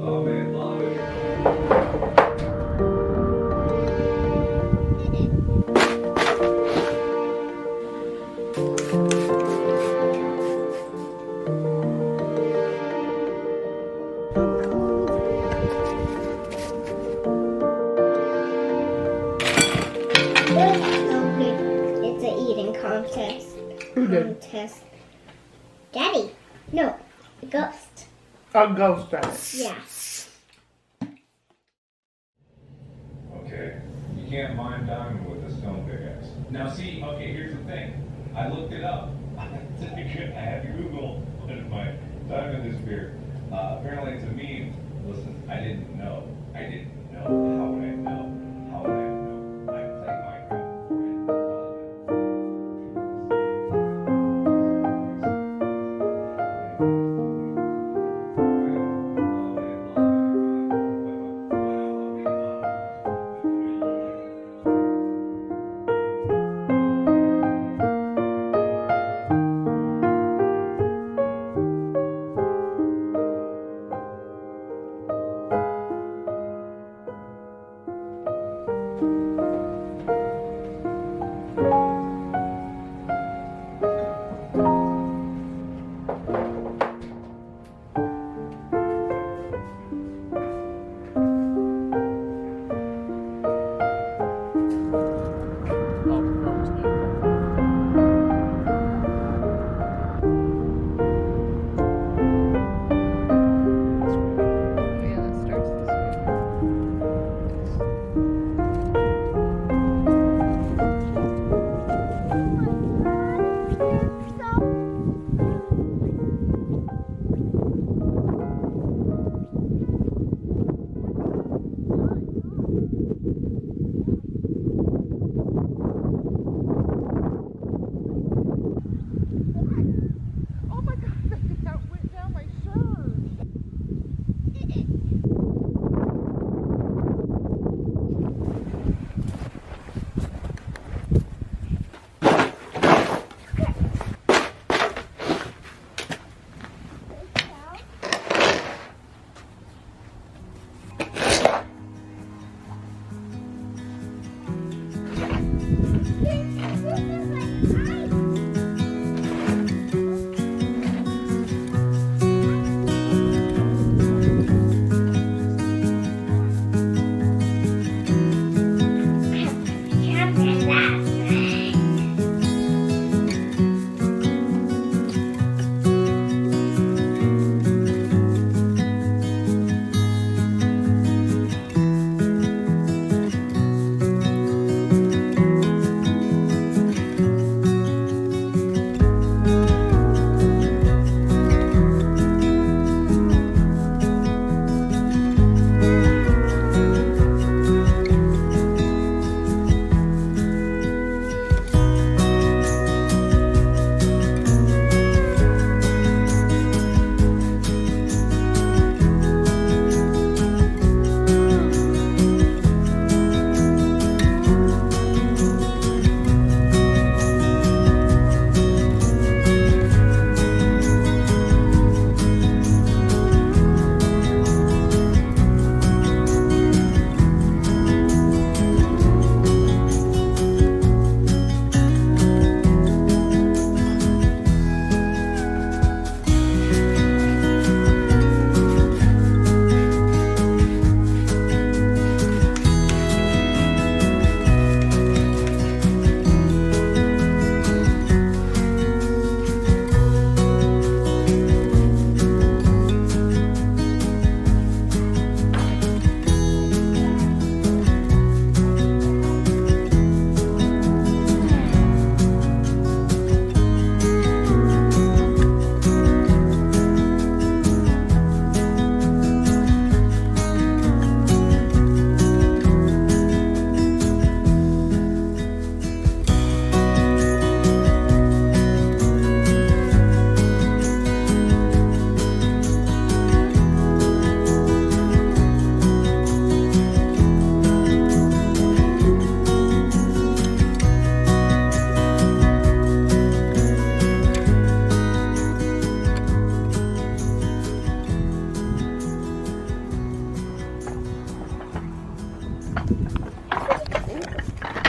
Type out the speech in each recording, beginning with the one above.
Oh man, love it. Oh, good. It's an eating contest. Who did? Contest. Daddy. No, the ghost. A ghost at it. Yeah. Okay, you can't mine diamond with a stone pickaxe. Now see, okay, here's the thing. I looked it up. I had to Google when did my diamond disappear. Apparently it's a meme. Listen, I didn't know. I didn't know. How would I know? How would I know? I played Minecraft before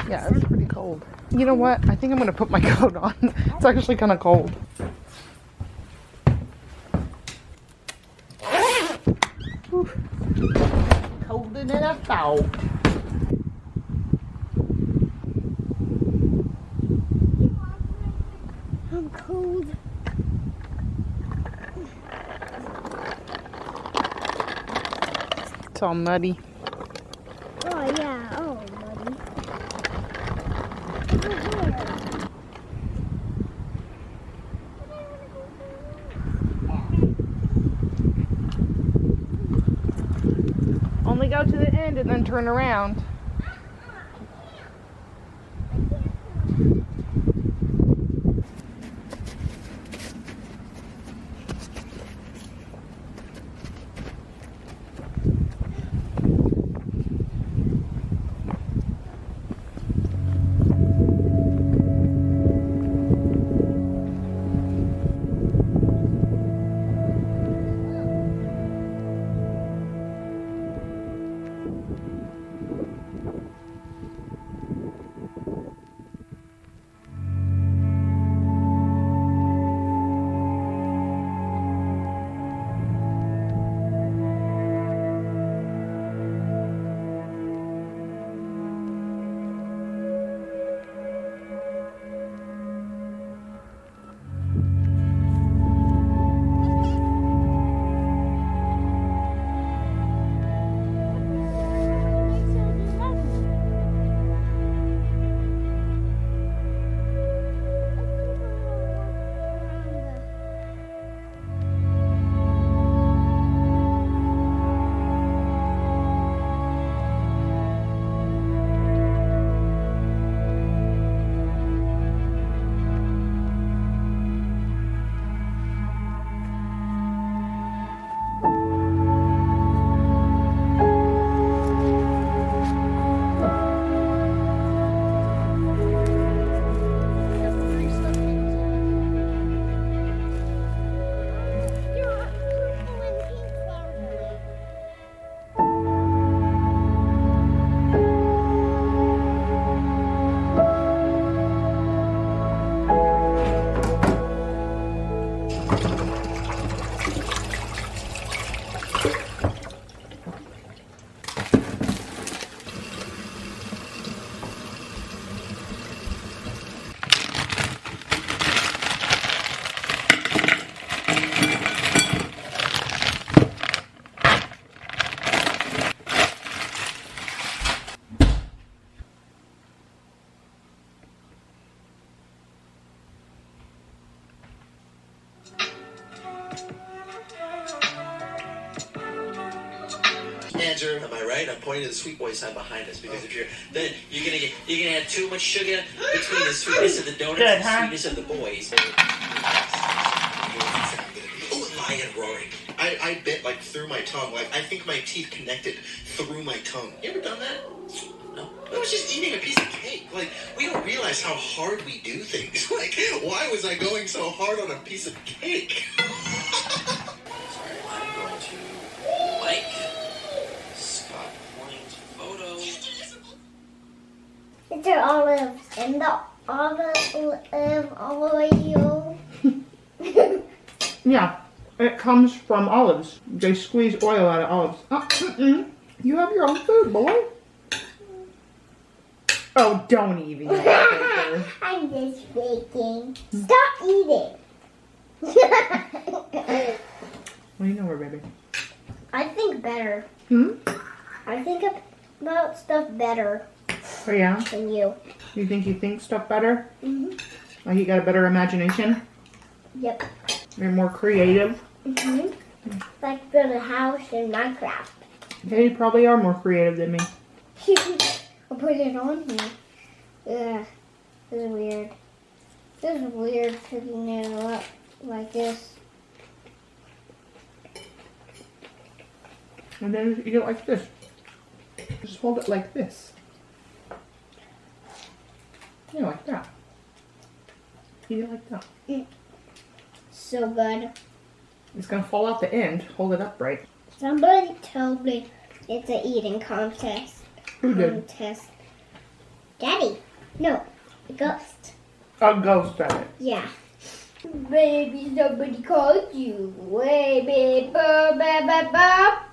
Yeah, it's pretty cold. You know what? I think I'm gonna put my coat on. It's actually kind of cold. Whew. Colder than I thought. I'm cold. It's all muddy. Oh yeah, oh buddy. Only go to the end and then turn around. Andrew, am I right? I'm pointing to the sweet boy sign behind us because if you're then you're gonna have too much sugar between the sweetness of the donuts Good, and the huh? sweetness of the boys. Oh, lion roaring. I bit like through my tongue. Like I think my teeth connected through my tongue. You ever done that? No. I was just eating a piece of cake. Like we don't realize how hard we do things. Like why was I going so hard on a piece of cake? Sorry, I'm going to like Scott Horning's photo. It's the olives and the olive oil. Yeah, it comes from olives. They squeeze oil out of olives. Oh, you have your own food, boy. Oh, don't even eat it. I'm just faking. Stop eating. What do you know her, baby? I think better. Hmm? I think about stuff better Oh, yeah? than you. You think stuff better? Mhm. Like you got a better imagination? Yep. You're more creative? Mhm. Like build a house in Minecraft. Yeah, you probably are more creative than me. I'll put it on here. Yeah. This is weird. This is weird picking it up like this. And then you eat it like this. Just hold it like this. Yeah, like that. Eat it like that. So good. It's gonna fall out the end. Hold it upright. Somebody told me it's an eating contest. Who did? contest. Daddy. No, a ghost. A ghost at it. Yeah. Maybe somebody called you. Way, ba, ba, ba, ba.